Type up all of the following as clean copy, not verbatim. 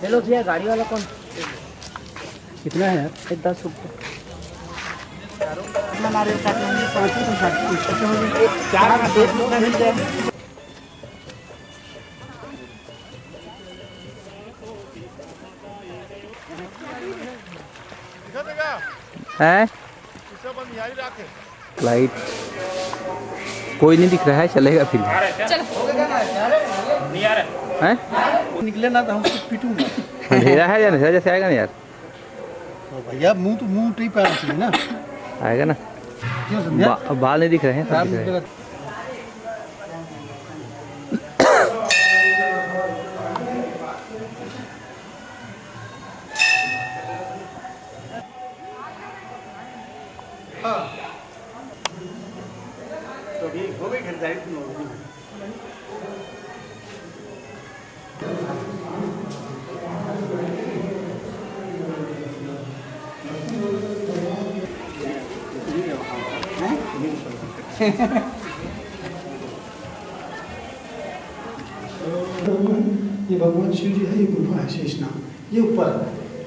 Hello भैया, गाड़ी वाला कौन? कितना है यार? 10 रुपये। है लाइट कोई नहीं दिख रहा है, चलेगा फिर। हैं निकले ना तो हम कुछ पीटूंगा। अंधेरा है या नहीं? जैसे आएगा ना यार। तो भैया मुंह टी पैर चाहिए ना, आएगा ना। क्यों समझा? बाल नहीं दिख रहे हैं, सब दिख रहे हैं। तो अभी हो गई खरीदारी तो ये भगवान शिव जी है, ये गुफा है शेषनाग, ये ऊपर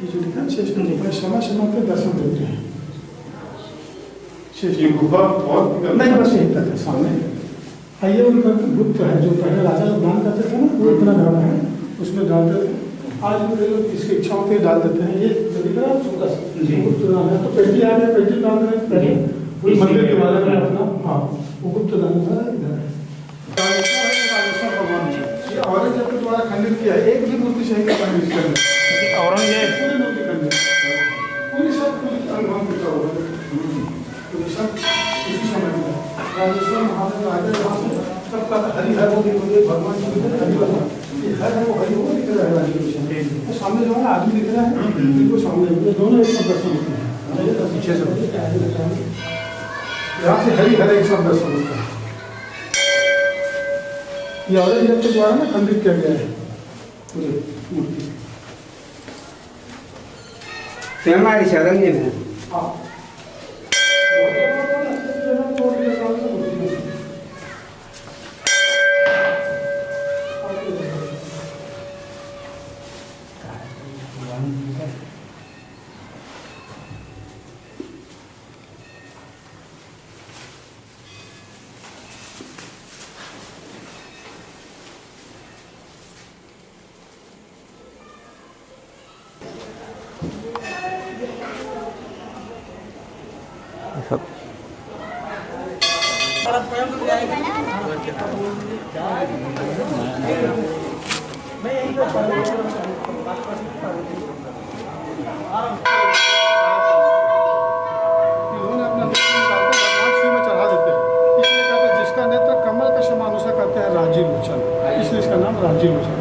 ये जो लिखा है शेषनाग गुफा, समय समय पे दर्शन देते हैं। शेषनाग गुफा बहुत नहीं, बस यही तक है सामने। ये उनका गुप्त है, जो पहले राजा लोग दान करते थे ना, वो इतना डाला है, उसमें डालते थे। आज भी लोग इसकी इच्छाओं पे डाल देते हैं। ये जो दिख रहा है गुप्त दान है, तो पेटी आ गया, पेटी डाल रहे हैं पहले वही मंदिर के बारे में अपना। हाँ, वो गुप्त दान था इधर है। भगवान जी औरंगजेब के द्वारा खंडित किया है, एक भी मूर्ति सही का खंडित किया है। औरंगजेब पूरी मूर्ति खंडित, पूरी सब पूरी अनुभव किया हुआ है, पूरी सब उसी समय में राजेश्वर महाराज राजा वहाँ से तब का हरिहर वो देखोगे भगवान जी के हरिहर ये हर है, वो हरि वो दिख रहा है राजेश्वर। तो सामने जो है आदमी दिख रहा है, इनको सामने दोनों एक साथ दर्शन होते हैं। पीछे से यहाँ से हरिहर एक साथ दर्शन होता है। ये औरंगजेब के द्वारा ना खंडित किया गया है पूरी मूर्ति। हमारी औरंगजेब है। हाँ, सब जिसका नेत्र कमल के समान उसे कहते हैं राजीव लोचन, इसलिए इसका नाम राजीव लोचन।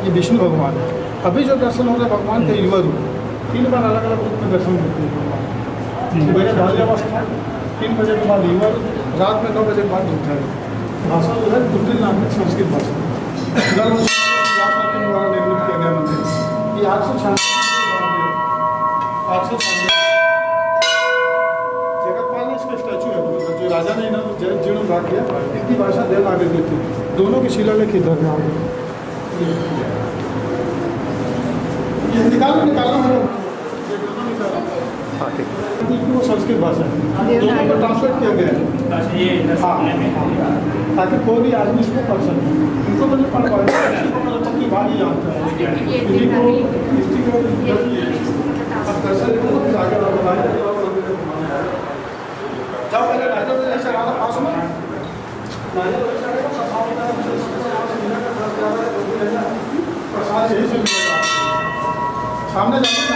ये विष्णु भगवान है। अभी जो दर्शन हो रहा है भगवान के युवा रूप, 3 बार अलग अलग रूप में दर्शन देते हैं भगवान। सुबह बाल्यावस्था, 3 बजे के बाद युवा रूप, रात में 9 बजे के बाद दूसरा रूप। भाषा जो है गुर्जर नागरिक संस्कृत भाषा द्वारा निर्मित किया गया मंदिर। ये 896 जगतपाल ने इसका स्टैचू है, जो राजा ने ना जीर्णोद्धार किया। हिंदी भाषा देवनागरी थी, दोनों की शिलालेख इधर है। ये निकालना है वो संस्कृत भाषा है, दोनों को ट्रांसलेट किया गया है। हाँ, ताकि कोई भी आदमी इसको पढ़ सके। उनको तो नहीं पढ़ पाए, अपनी भारी जानता है। सामने जाके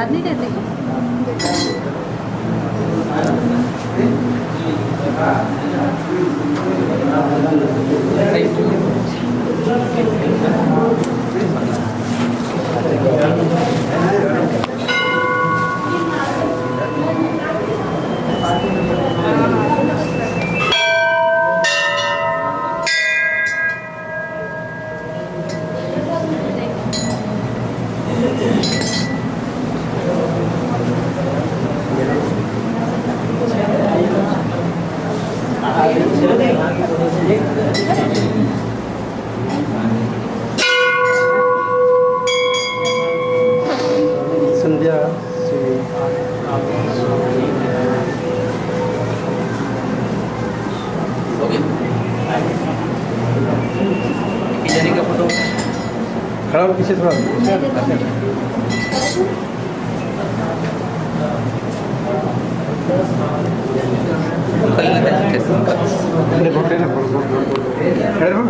प्रसाद नहीं देते संध्या का फोटो खड़ा हो पीछे थोड़ा खड़े हो खड़े हो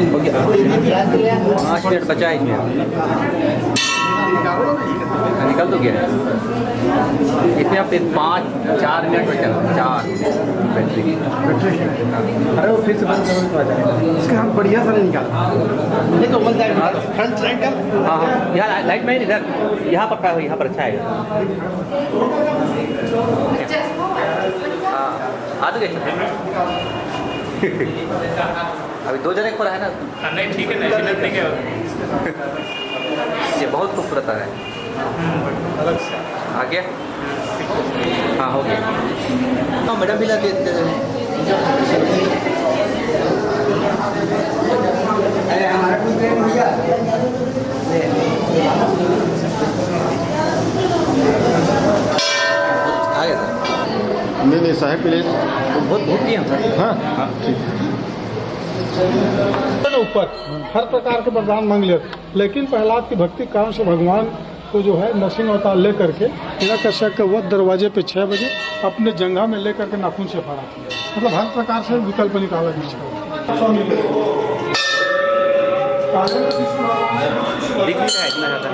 हो गया 5 मिनट बचा है इसमें निकल तो गया इसमें आप 4 मिनट बचा 4 बैटरी अरे वो फिर से बंद करो तो आ जाएगा इसका हम बढ़िया सा निकाला ये तो बंद है फ्रंट लाइट का हाँ हाँ यहाँ लाइट में इधर यहाँ पर अच्छा है हाँ आ तो गए अभी 2 जने को है ना नहीं ठीक है नहीं क्या ये बहुत खूबसूरत है आ गया हाँ हो गया हाँ मैडम भी ला देते अरे हमारा कोई प्रेम हो गया आ गया नहीं साहब प्लेट बहुत किया हाँ ठीक ऊपर हर प्रकार के वरदान मांग लिया लेकिन प्रहलाद की भक्ति कारण से भगवान को जो है नरसिंह अवतार ले करके हिरण्यकश्यप के वध दरवाजे पे 6 बजे अपने जंघा में ले करके नाखून से फाड़ा मतलब हर प्रकार से विकल्प निकाला दिख भी रहा है इतना ज़्यादा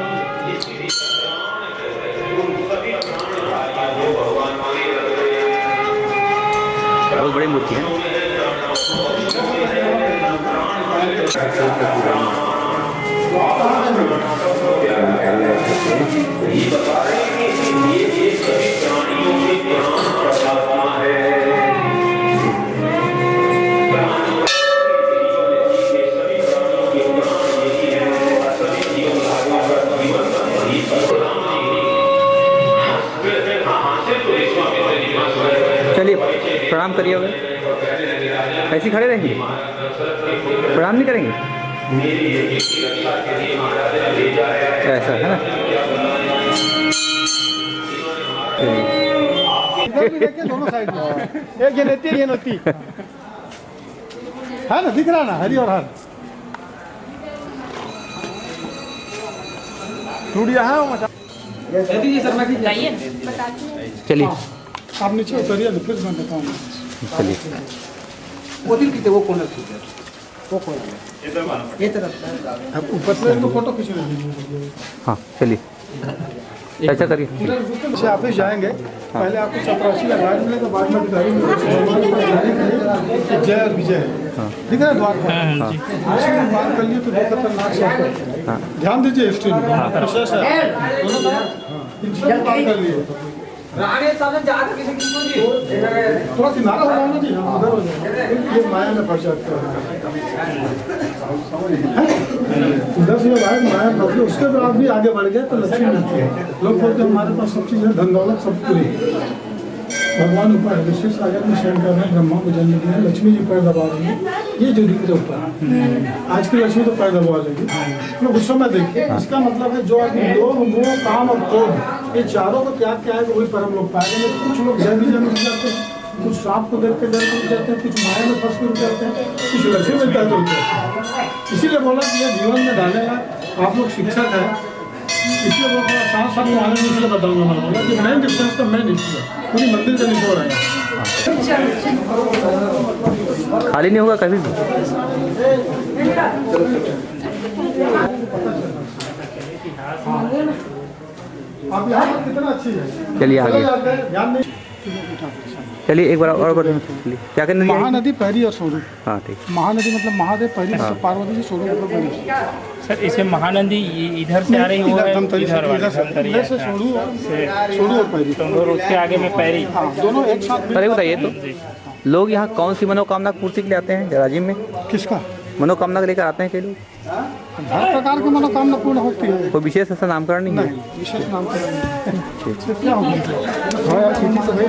बहुत बड़ी मूर्ति है चलिए प्रणाम करिए ऐसे खड़े रहेंगे प्रणाम नहीं करेंगे ऐसा है ना दोनों साइड में एक ये नेती ये नती है ना दिख रहा ना हरी और हर टूटिया है वो मचा चलिए आप नीचे उतरिए तो फिर मैं बताऊंगा चलिए वो दिन कितने वो कॉर्नर वो कॉर्नर ये तरफ अब ऊपर से इनको फोटो खींचने दीजिए हाँ चलिए ऐसा करिए से ऑफिस जाएंगे पहले आपको चपरासी का गाड़ी मिलेगा बाद में गाड़ी मिलेगी जय और विजय ठीक है ना द्वार पर बात कर लिए तो बहुत खतरनाक शब्द है ध्यान दीजिए हिस्ट्री में विशेष है बात कर लिए थोड़ा किनारा हो जाना जी उधर हो जाए ये माया में फंस जाते हैं उधर से माया फंस उसके बाद भी आगे बढ़ गए तो लक्ष्मी मिलती है लोग बोलते हैं हमारे पास सब चीज़ है धन दौलत सब पूरी भगवान ऊपर विशेष सागर में शयन कर रहे हैं ब्रह्मा को जन्म दिया लक्ष्मी जी पैर दबा रही है ये जो दिख रहे ऊपर आज की लक्ष्मी तो पैर दबा लेगी तो उस समय देखिए इसका मतलब है जो आदमी लोभ मोह काम और क्रोध ये चारों को त्याग के आएगा वही परम लोग पाएंगे कुछ लोग जय विजय में जाते हैं कुछ सांप को देख के डर के जाते हैं कुछ माया में फंस के रुक जाते हैं कुछ लक्ष्मी में पैर रुक जाते हैं इसीलिए बोला कि ये जीवन में डालेगा आप लोग शिक्षक है इसलिए वो थोड़ा साथ साथ में आने में इसलिए बताऊंगा मैं बोला कि मेन डिफरेंस तो मेन इश्यू है पूरी मंदिर का निचोड़ है खाली नहीं होगा कभी भी आप यहाँ पर कितना अच्छी है। चलिए आगे, ध्यान नहीं। चलिए एक बार और चलिए, क्या करना है? महानदी पहरी और सोनू। हाँ ठीक। महानदी मतलब महादेव पहरी, पार्वती जी सोनू मतलब पहरी। सर इसे महानदी इधर से आ रही है, इधर धमतरी से, वाली इधर से धमतरी सोनू सोनू और पहरी, और उसके आगे में पैरी। हाँ दोनों एक साथ मिल- अरे बताइए तो, लोग यहाँ कौन सी मनोकामना पूर्ति के लिए आते हैं राजिम में? किसका मनोकामना लेकर आते हैं कई लोग, हर प्रकार की मनोकामना पूर्ण होती है। कोई विशेष ऐसा नामकरण नहीं है? नहीं विशेष नाम तो नहीं। क्या होगा? हाँ यार खेती तो भाई